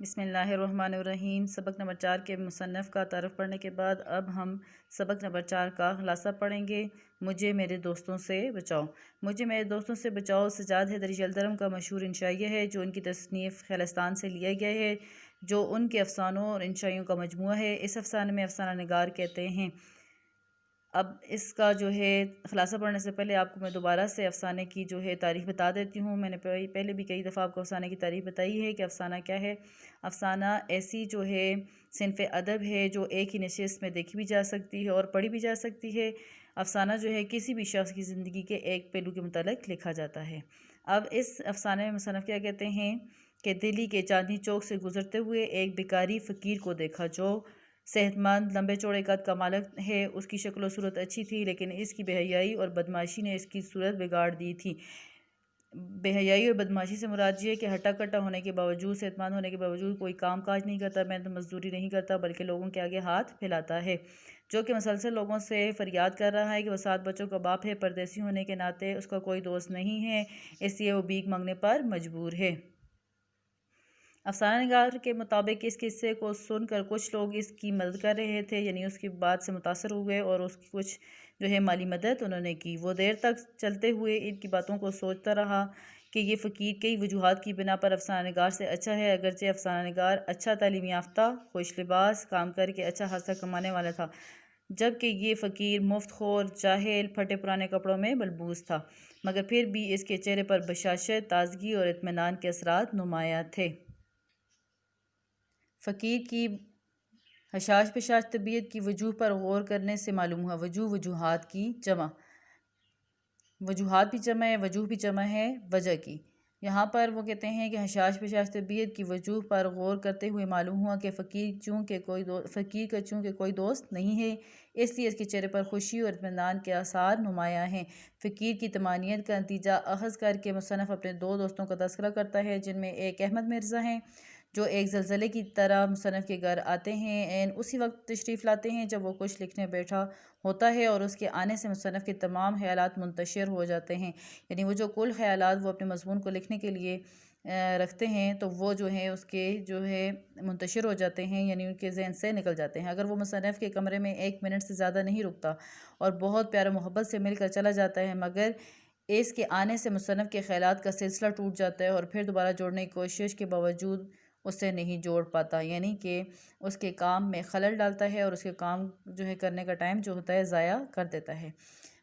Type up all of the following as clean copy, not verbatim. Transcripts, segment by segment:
بسم اللہ الرحمن الرحیم۔ سبق نمبر 4 کے مصنف کا تعارف پڑھنے کے بعد اب ہم سبق نمبر 4 کا خلاصہ پڑھیں گے۔ مجھے میرے دوستوں سے بچاؤ۔ مجھے میرے دوستوں سے بچاؤ سجاد حیدری جلدرم کا مشہور انشائیہ ہے جو ان کی تصنیف خیلستان سے لیا گیا ہے، جو ان کے افسانوں اور انشائیوں کا مجموعہ ہے۔ اس افسانے میں افسانہ نگار کہتے ہیں۔ اب اس کا خلاصہ پڑھنے سے پہلے آپ کو میں دوبارہ سے افسانے کی تاریخ بتا دیتی ہوں۔ میں نے پہلے بھی کئی دفعہ آپ کو افسانے کی تاریخ بتائی ہے کہ افسانہ کیا ہے۔ افسانہ ایسی صنف ادب ہے جو ایک ہی نشست میں دیکھی بھی جا سکتی ہے اور پڑھی بھی جا سکتی ہے۔ افسانہ کسی بھی شخص کی زندگی کے ایک پہلو کے متعلق لکھا جاتا ہے۔ اب اس افسانے میں مصنف کیا کہتے ہیں کہ دہلی کے چاندنی چوک سے گزرتے ہوئے ایک بیکاری فقیر کو دیکھا جو صحت مند، لمبے چوڑے قد کا مالک ہے۔ اس کی شکل و صورت اچھی تھی لیکن اس کی بے حیائی اور بدمعاشی نے اس کی صورت بگاڑ دی تھی۔ بے حیائی اور بدمعاشی سے مراد یہ ہے کہ ہٹا کٹا ہونے کے باوجود، صحت مند ہونے کے باوجود کوئی کام کاج نہیں کرتا، محنت مزدوری نہیں کرتا، بلکہ لوگوں کے آگے ہاتھ پھیلاتا ہے، جو کہ مسلسل لوگوں سے فریاد کر رہا ہے کہ وہ 7 بچوں کا باپ ہے، پردیسی ہونے کے ناطے اس کا کوئی دوست نہیں ہے، اس لیے وہ بھیک مانگنے پر مجبور ہے۔ افسانہ نگار کے مطابق اس قصے کو سن کر کچھ لوگ اس کی مدد کر رہے تھے، یعنی اس کی بات سے متاثر ہوئے اور اس کی کچھ مالی مدد انہوں نے کی۔ وہ دیر تک چلتے ہوئے ان کی باتوں کو سوچتا رہا کہ یہ فقیر کئی وجوہات کی بنا پر افسانہ نگار سے اچھا ہے، اگرچہ افسانہ نگار اچھا تعلیم یافتہ، خوش لباس، کام کر کے اچھا خاصا کمانے والا تھا، جبکہ یہ فقیر مفت خور، جاہل، پھٹے پرانے کپڑوں میں ملبوس تھا، مگر پھر بھی اس کے چہرے پر بشاشت، تازگی اور اطمینان کے اثرات نمایاں تھے۔ فقیر کی حشاش بشاش طبیعت کی وجوہ پر غور کرنے سے معلوم ہوا۔ وجوہات کی جمع، وجوہات بھی جمع ہے، وجوہ بھی جمع ہے وجہ کی۔ یہاں پر وہ کہتے ہیں کہ حشاش بشاش طبیعت کی وجوہ پر غور کرتے ہوئے معلوم ہوا کہ فقیر کا چونکہ کوئی دوست نہیں ہے، اس لیے اس کے چہرے پر خوشی اور اطمینان کے آثار نمایاں ہیں۔ فقیر کی طمانینت کا نتیجہ اخذ کر کے مصنف اپنے 2 دوستوں کا تذکرہ کرتا ہے، جن میں ایک احمد مرزا ہیں جو ایک زلزلے کی طرح مصنف کے گھر آتے ہیں، عین اسی وقت تشریف لاتے ہیں جب وہ کچھ لکھنے بیٹھا ہوتا ہے، اور اس کے آنے سے مصنف کے تمام خیالات منتشر ہو جاتے ہیں، یعنی وہ جو کل خیالات وہ اپنے مضمون کو لکھنے کے لیے رکھتے ہیں تو وہ اس کے منتشر ہو جاتے ہیں، یعنی ان کے ذہن سے نکل جاتے ہیں۔ اگر وہ مصنف کے کمرے میں 1 منٹ سے زیادہ نہیں رکتا اور بہت پیار و محبت سے مل کر چلا جاتا ہے، مگر اس کے آنے سے مصنف کے خیالات کا سلسلہ ٹوٹ جاتا ہے اور پھر دوبارہ جوڑنے کی کوشش کے باوجود اسے نہیں جوڑ پاتا، یعنی کہ اس کے کام میں خلل ڈالتا ہے اور اس کے کام کرنے کا ٹائم ہوتا ہے ضائع کر دیتا ہے۔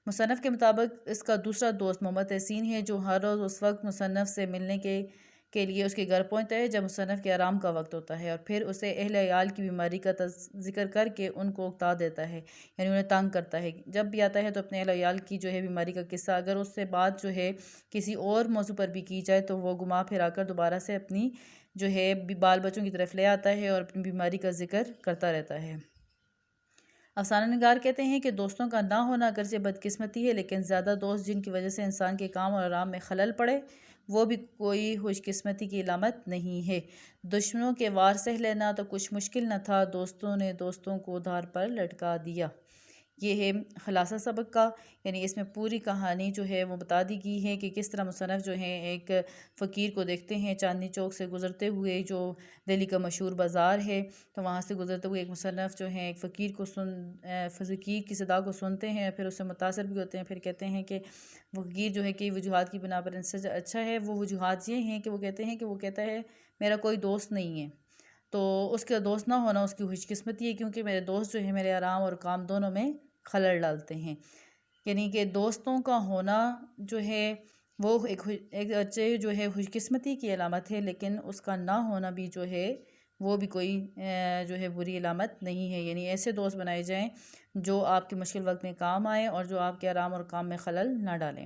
مصنف کے مطابق اس کا دوسرا دوست محمد تحسین ہے جو ہر روز اس وقت مصنف سے ملنے کے لیے اس کے گھر پہنچتا ہے جب مصنف کے آرام کا وقت ہوتا ہے، اور پھر اسے اہل عیال کی بیماری کا ذکر کر کے ان کو اکتا دیتا ہے، یعنی انہیں تنگ کرتا ہے۔ جب بھی آتا ہے تو اپنے اہل عیال کی بیماری کا قصہ اگر اس سے بات کسی اور موضوع پر بھی کی جائے تو وہ گھما پھرا کر دوبارہ سے اپنی بال بچوں کی طرف لے آتا ہے اور اپنی بیماری کا ذکر کرتا رہتا ہے۔ افسانہ نگار کہتے ہیں کہ دوستوں کا نہ ہونا اگرچہ بدقسمتی ہے، لیکن زیادہ دوست جن کی وجہ سے انسان کے کام اور آرام میں خلل پڑے وہ بھی کوئی خوش قسمتی کی علامت نہیں ہے۔ دشمنوں کے وار سہ لینا تو کچھ مشکل نہ تھا، دوستوں نے دوستوں کو دھار پر لٹکا دیا۔ یہ ہے خلاصہ سبق کا، یعنی اس میں پوری کہانی وہ بتا دی گئی ہے کہ کس طرح مصنف ایک فقیر کو دیکھتے ہیں چاندنی چوک سے گزرتے ہوئے، جو دہلی کا مشہور بازار ہے، تو وہاں سے گزرتے ہوئے ایک مصنف ایک فقیر کی صدا کو سنتے ہیں، پھر اس سے متاثر بھی ہوتے ہیں، پھر کہتے ہیں کہ فقیر کئی وجوہات کی بنا پر ان سے اچھا ہے۔ وہ وجوہات یہ ہیں کہ وہ کہتے ہیں کہ وہ کہتا ہے میرا کوئی دوست نہیں ہے، تو اس کا دوست نہ ہونا اس کی خوش قسمتی ہے، کیونکہ میرے دوست میرے آرام اور کام دونوں میں خلل ڈالتے ہیں، یعنی کہ دوستوں کا ہونا وہ ایک خوش قسمتی کی علامت ہے، لیکن اس کا نہ ہونا بھی وہ بھی کوئی بری علامت نہیں ہے، یعنی ایسے دوست بنائے جائیں جو آپ کے مشکل وقت میں کام آئیں اور جو آپ کے آرام اور کام میں خلل نہ ڈالیں۔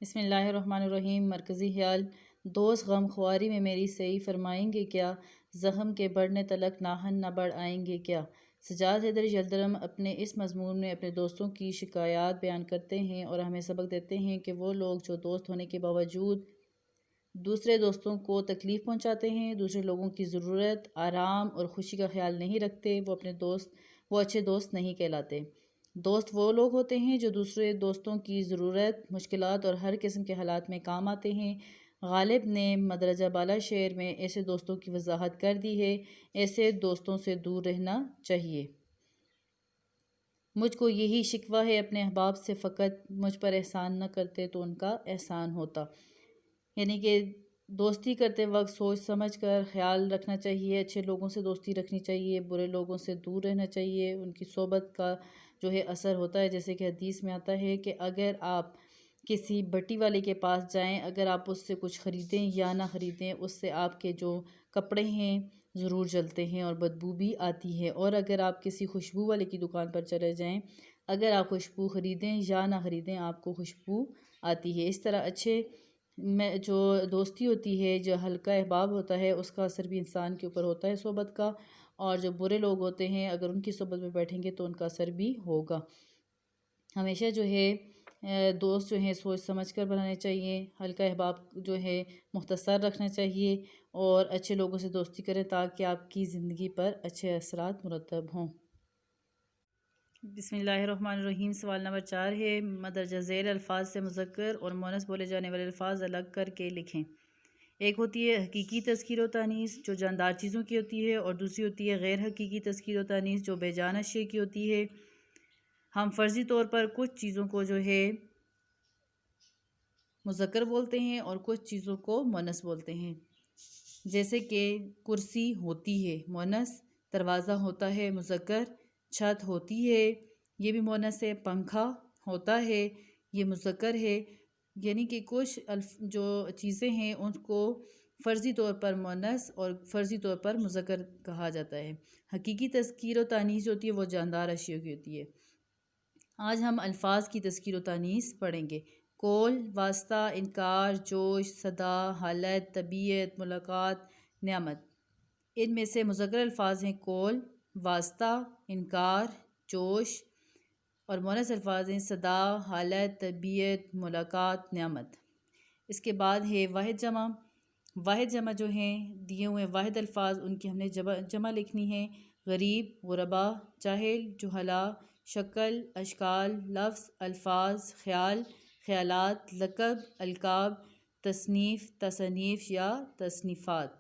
بسم اللہ الرحمن الرحیم۔ مرکزی خیال: دوست غم خواری میں میری سعی فرمائیں گے کیا، زخم کے بڑھنے تلک ناہن نہ بڑھ آئیں گے کیا۔ سجاد حیدری جلدرم اپنے اس مضمون میں اپنے دوستوں کی شکایات بیان کرتے ہیں اور ہمیں سبق دیتے ہیں کہ وہ لوگ جو دوست ہونے کے باوجود دوسرے دوستوں کو تکلیف پہنچاتے ہیں، دوسرے لوگوں کی ضرورت، آرام اور خوشی کا خیال نہیں رکھتے، وہ اچھے دوست نہیں کہلاتے۔ دوست وہ لوگ ہوتے ہیں جو دوسرے دوستوں کی ضرورت، مشکلات اور ہر قسم کے حالات میں کام آتے ہیں، غالب نے مدرجہ بالا شعر میں ایسے دوستوں کی وضاحت کر دی ہے۔ ایسے دوستوں سے دور رہنا چاہیے۔ مجھ کو یہی شکوہ ہے اپنے احباب سے، فقط مجھ پر احسان نہ کرتے تو ان کا احسان ہوتا۔ یعنی کہ دوستی کرتے وقت سوچ سمجھ کر خیال رکھنا چاہیے، اچھے لوگوں سے دوستی رکھنی چاہیے، برے لوگوں سے دور رہنا چاہیے۔ ان کی صحبت کا جو ہے اثر ہوتا ہے، جیسے کہ حدیث میں آتا ہے کہ اگر آپ کسی بٹی والے کے پاس جائیں، اگر آپ اس سے کچھ خریدیں یا نہ خریدیں، اس سے آپ کے جو کپڑے ہیں ضرور جلتے ہیں اور بدبو بھی آتی ہے۔ اور اگر آپ کسی خوشبو والے کی دکان پر چلے جائیں، اگر آپ خوشبو خریدیں یا نہ خریدیں، آپ کو خوشبو آتی ہے۔ اس طرح اچھے میں جو دوستی ہوتی ہے، جو حلقہ احباب ہوتا ہے، اس کا اثر بھی انسان کے اوپر ہوتا ہے صحبت کا، اور جو برے لوگ ہوتے ہیں اگر ان کی صحبت میں بیٹھیں گے تو ان کا اثر بھی ہوگا۔ ہمیشہ جو ہے دوست جو ہیں سوچ سمجھ کر بنانے چاہیے، حلقہ احباب جو ہے مختصر رکھنا چاہیے، اور اچھے لوگوں سے دوستی کریں تاکہ آپ کی زندگی پر اچھے اثرات مرتب ہوں۔ بسم اللہ الرحمن الرحیم۔ سوال نمبر 4 ہے، مندرجہ ذیل الفاظ سے مذکر اور مؤنث بولے جانے والے الفاظ الگ کر کے لکھیں۔ ایک ہوتی ہے حقیقی تذکیر و تانیث جو جاندار چیزوں کی ہوتی ہے، اور دوسری ہوتی ہے غیر حقیقی تذکیر و تانیث جو بے جان اشیاء کی ہوتی ہے۔ ہم فرضی طور پر کچھ چیزوں کو جو ہے مذکر بولتے ہیں اور کچھ چیزوں کو مؤنث بولتے ہیں، جیسے کہ کرسی ہوتی ہے مؤنث، دروازہ ہوتا ہے مذکر، چھت ہوتی ہے یہ بھی مؤنث ہے، پنکھا ہوتا ہے یہ مذکر ہے۔ یعنی کہ کچھ جو چیزیں ہیں ان کو فرضی طور پر مؤنث اور فرضی طور پر مذکر کہا جاتا ہے۔ حقیقی تذکیر و تانیث جو ہوتی ہے وہ جاندار اشیاء کی ہوتی ہے۔ آج ہم الفاظ کی تذکیر و تانیث پڑھیں گے۔ قول، واسطہ، انکار، جوش، صدا، حالت، طبیعت، ملاقات، نعمت۔ ان میں سے مذکر الفاظ ہیں قول، واسطہ، انکار، جوش، اور مؤنث الفاظ ہیں صدا، حالت، طبیعت، ملاقات، نعمت۔ اس کے بعد ہے واحد جمع۔ واحد جمع جو ہیں دیے ہوئے واحد الفاظ ان کی ہم نے جمع لکھنی ہے۔ غریب، غربا، جاہل، جہلاء، شکل، اشکال، لفظ، الفاظ، خیال، خیالات، لقب، القاب، تصنیف، تصانیف یا تصنیفات۔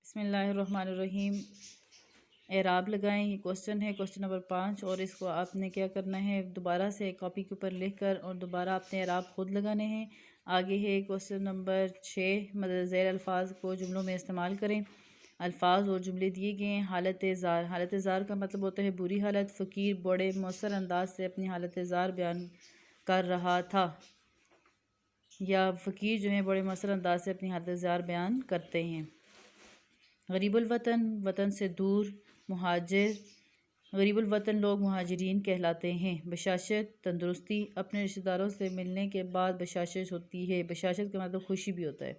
بسم اللہ الرحمن الرحیم۔ اعراب لگائیں، یہ کوسچن ہے، کوسچن نمبر 5، اور اس کو آپ نے کیا کرنا ہے دوبارہ سے کاپی کے اوپر لکھ کر اور دوبارہ آپ نے اعراب خود لگانے ہیں۔ آگے ہے کوسچن نمبر 6، مدرجہ ذیل الفاظ کو جملوں میں استعمال کریں۔ الفاظ اور جملے دیے گئے ہیں۔ حالت زار۔ حالت زار کا مطلب ہوتا ہے بری حالت۔ فقیر بڑے مؤثر انداز سے اپنی حالت زار بیان کر رہا تھا، یا فقیر جو ہیں بڑے مؤثر انداز سے اپنی حالت زار بیان کرتے ہیں۔ غریب الوطن، وطن سے دور، مہاجر۔ غریب الوطن لوگ مہاجرین کہلاتے ہیں۔ بشاشت، تندرستی، اپنے رشتہ داروں سے ملنے کے بعد بشاشت ہوتی ہے۔ بشاشت کا مطلب خوشی بھی ہوتا ہے۔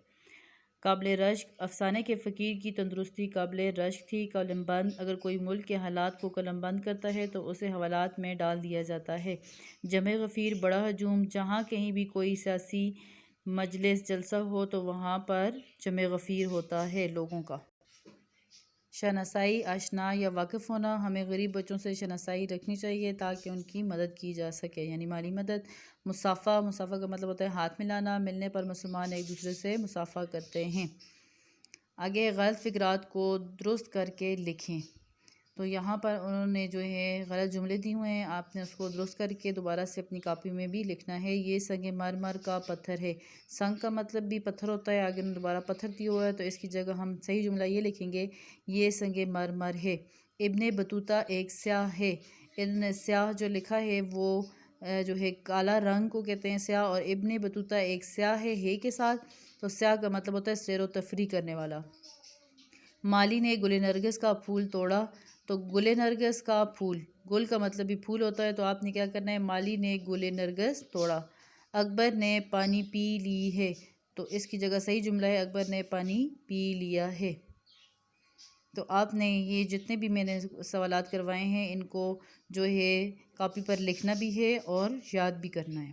قابل رشک، افسانے کے فقیر کی تندرستی قابل رشک تھی۔ قلم بند، اگر کوئی ملک کے حالات کو قلم بند کرتا ہے تو اسے حوالات میں ڈال دیا جاتا ہے۔ جمع غفیر، بڑا ہجوم، جہاں کہیں بھی کوئی سیاسی مجلس جلسہ ہو تو وہاں پر جمع غفیر ہوتا ہے لوگوں کا۔ شناسائی، آشنا یا واقف ہونا، ہمیں غریب بچوں سے شناسائی رکھنی چاہیے تاکہ ان کی مدد کی جا سکے، یعنی مالی مدد۔ مصافحہ، مصافحہ کا مطلب ہوتا ہے ہاتھ ملانا، ملنے پر مسلمان ایک دوسرے سے مصافحہ کرتے ہیں۔ آگے غلط فقرات کو درست کر کے لکھیں۔ تو یہاں پر انہوں نے جو ہے غلط جملے دی ہوئے ہیں، آپ نے اس کو درست کر کے دوبارہ سے اپنی کاپی میں بھی لکھنا ہے۔ یہ سنگ مرمر کا پتھر ہے۔ سنگ کا مطلب بھی پتھر ہوتا ہے، آگے دوبارہ پتھر دیا ہوا ہے تو اس کی جگہ ہم صحیح جملہ یہ لکھیں گے، یہ سنگ مرمر ہے۔ ابن بطوطہ ایک سیاح ہے۔ ان سیاح جو لکھا ہے وہ جو ہے کالا رنگ کو کہتے ہیں سیاہ، اور ابن بطوطہ ایک سیاح ہے کے ساتھ، تو سیاح کا مطلب ہوتا ہے سیر و تفریح کرنے والا۔ مالی نے گل نرگس کا پھول توڑا، تو گل نرگس کا پھول، گل کا مطلب بھی پھول ہوتا ہے، تو آپ نے کیا کرنا ہے، مالی نے گل نرگس توڑا۔ اکبر نے پانی پی لی ہے، تو اس کی جگہ صحیح جملہ ہے اکبر نے پانی پی لیا ہے۔ تو آپ نے یہ جتنے بھی میں نے سوالات کروائے ہیں ان کو جو ہے کاپی پر لکھنا بھی ہے اور یاد بھی کرنا ہے۔